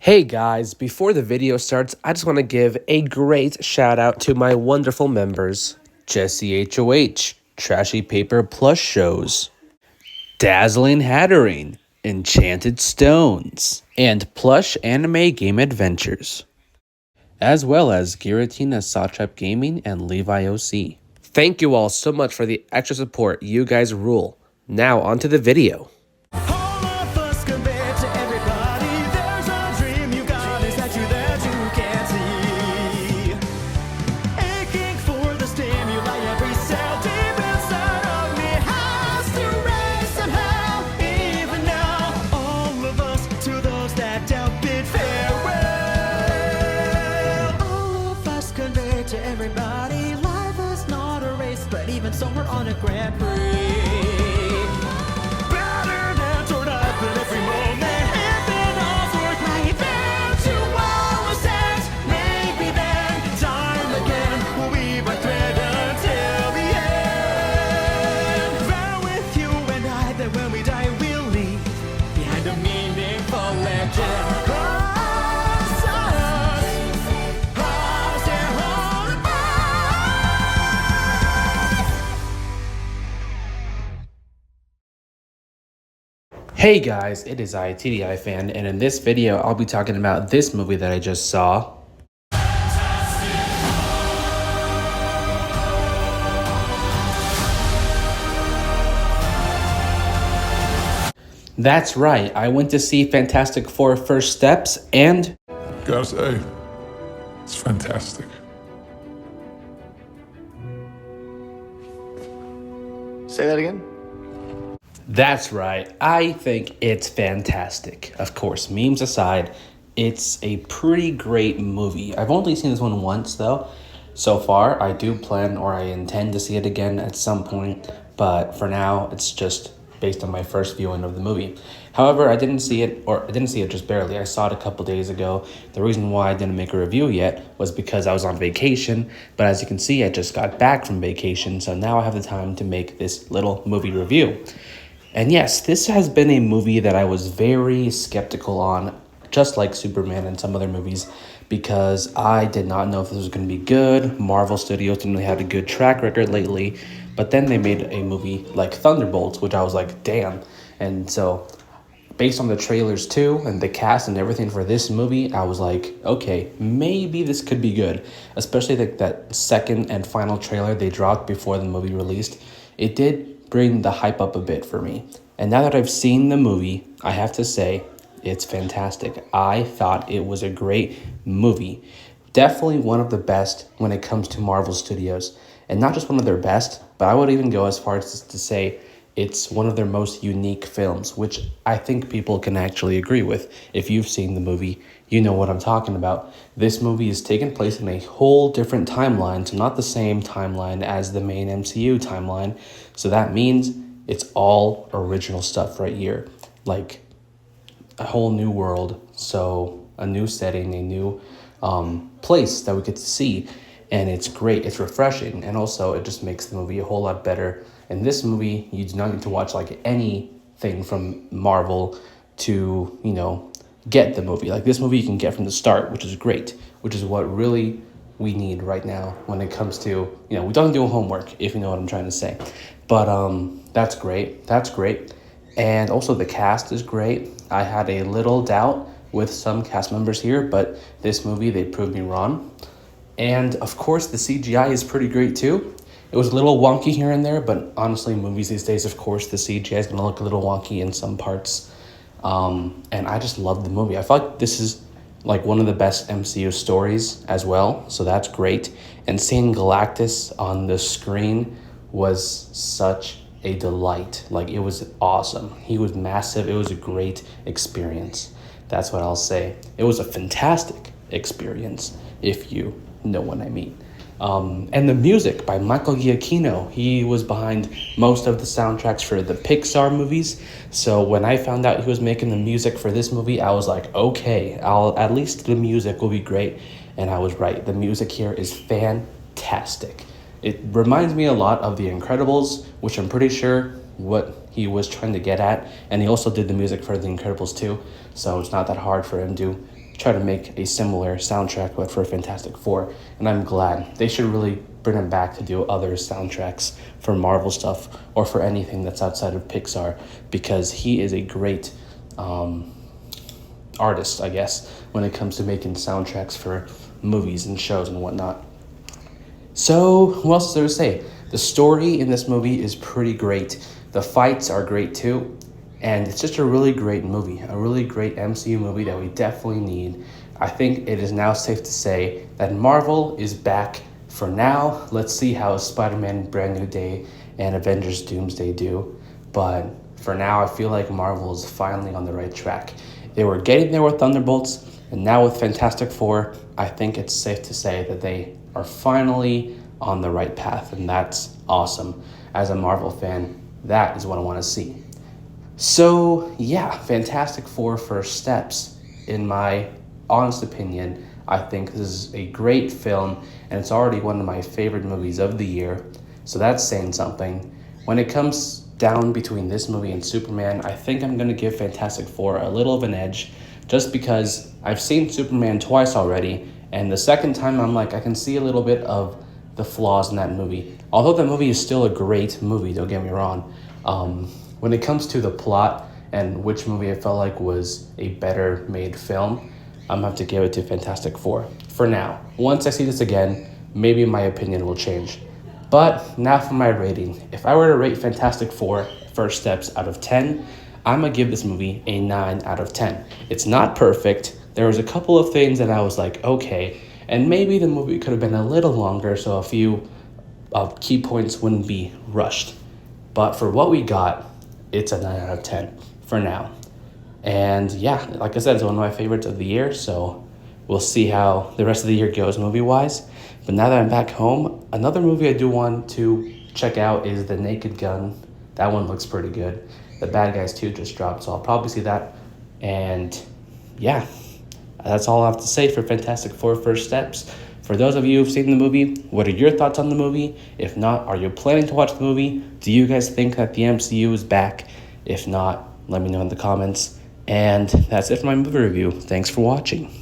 Hey guys, before the video starts, I just want to give a great shout out to my wonderful members, Jesse HOH, Trashy Paper Plus Shows, Dazzling Hattering, Enchanted Stones, and Plush Anime Game Adventures, as well as Giratina Satrap Gaming and Levi OC. Thank you all so much for the extra support. You guys rule. Now onto the video. Everybody, life is not a race, but even so we're on a Grand Prix. Better than tonight, but every moment, if it all's worth my eventual sense, maybe then, time again, we'll weave a thread until the end. Vow with you and I that when we die, we'll leave behind a meaningful legend. Hey guys, it is TDI Fan, and in this video, I'll be talking about this movie that I just saw. That's right, I went to see Fantastic Four First Steps, and gotta say, it's fantastic. Say that again? that's right, I think it's fantastic. Of course, memes aside, it's a pretty great movie. I've only seen this one once though, so far. I do plan or I intend to see it again at some point, but for now, it's just based on my first viewing of the movie. However, I didn't see it just barely. I saw it a couple days ago. The reason why I didn't make a review yet was because I was on vacation, but as you can see, I just got back from vacation, so now I have the time to make this little movie review. And yes, this has been a movie that I was very skeptical on, just like Superman and some other movies, because I did not know if this was going to be good. Marvel Studios didn't really have a good track record lately, but then they made a movie like Thunderbolts, which I was like, damn. And so, based on the trailers too, and the cast and everything for this movie, I was like, okay, maybe this could be good. Especially that second and final trailer they dropped before the movie released. It did bring the hype up a bit for me. And now that I've seen the movie, I have to say, it's fantastic. I thought it was a great movie. Definitely one of the best when it comes to Marvel Studios. And not just one of their best, but I would even go as far as to say it's one of their most unique films, which I think people can actually agree with. If you've seen the movie, you know what I'm talking about. This movie is taking place in a whole different timeline, so not the same timeline as the main MCU timeline. So that means it's all original stuff right here. Like a whole new world, so a new setting, a new place that we get to see. And it's great, it's refreshing, and also it just makes the movie a whole lot better. In this movie, you do not need to watch like anything from Marvel to, get the movie. Like this movie you can get from the start, which is great, which is what really we need right now when it comes to, we don't do homework, if you know what I'm trying to say. But that's great, And also the cast is great. I had a little doubt with some cast members here, but this movie, they proved me wrong. And of course, the CGI is pretty great too. It was a little wonky here and there, but honestly, movies these days, of course, the CGI is going to look a little wonky in some parts. And I just love the movie. I feel like this is like one of the best MCU stories as well, so that's great. And seeing Galactus on the screen was such a delight. Like, it was awesome. He was massive. It was a great experience. That's what I'll say. It was a fantastic experience, if you know what I mean. And the music by Michael Giacchino. He was behind most of the soundtracks for the Pixar movies. So when I found out he was making the music for this movie, I was like, okay, at least the music will be great. And I was right. The music here is fantastic. It reminds me a lot of The Incredibles, which I'm pretty sure what he was trying to get at. And he also did the music for The Incredibles too. So it's not that hard for him to try to make a similar soundtrack but for Fantastic Four, and I'm glad. They should really bring him back to do other soundtracks for Marvel stuff or for anything that's outside of Pixar, because he is a great artist, I guess, when it comes to making soundtracks for movies and shows and whatnot. So, what else is there to say? The story in this movie is pretty great. The fights are great too. And it's just a really great movie, a really great MCU movie that we definitely need. I think it is now safe to say that Marvel is back for now. Let's see how Spider-Man Brand New Day and Avengers Doomsday do. But for now, I feel like Marvel is finally on the right track. They were getting there with Thunderbolts, and now with Fantastic Four, I think it's safe to say that they are finally on the right path, and that's awesome. As a Marvel fan, that is what I want to see. So, yeah, Fantastic Four First Steps. In my honest opinion, I think this is a great film, and it's already one of my favorite movies of the year, so that's saying something. When it comes down between this movie and Superman, I think I'm going to give Fantastic Four a little of an edge, just because I've seen Superman twice already, and the second time I'm like, I can see a little bit of the flaws in that movie. Although the movie is still a great movie, don't get me wrong. When it comes to the plot and which movie I felt like was a better made film, I'm going to have to give it to Fantastic Four for now. Once I see this again, maybe my opinion will change. But now for my rating. If I were to rate Fantastic Four First Steps out of 10, I'm going to give this movie a 9 out of 10. It's not perfect. There was a couple of things that I was like, okay, and maybe the movie could have been a little longer so a few key points wouldn't be rushed. But for what we got, it's a 9 out of 10 for now. And yeah, like I said, it's one of my favorites of the year, so we'll see how the rest of the year goes movie-wise. But now that I'm back home, another movie I do want to check out is The Naked Gun. That one looks pretty good. The Bad Guys 2 just dropped, so I'll probably see that. And yeah, that's all I have to say for Fantastic Four First Steps. For those of you who've seen the movie, what are your thoughts on the movie? If not, are you planning to watch the movie? Do you guys think that the MCU is back? If not, let me know in the comments. And that's it for my movie review. Thanks for watching.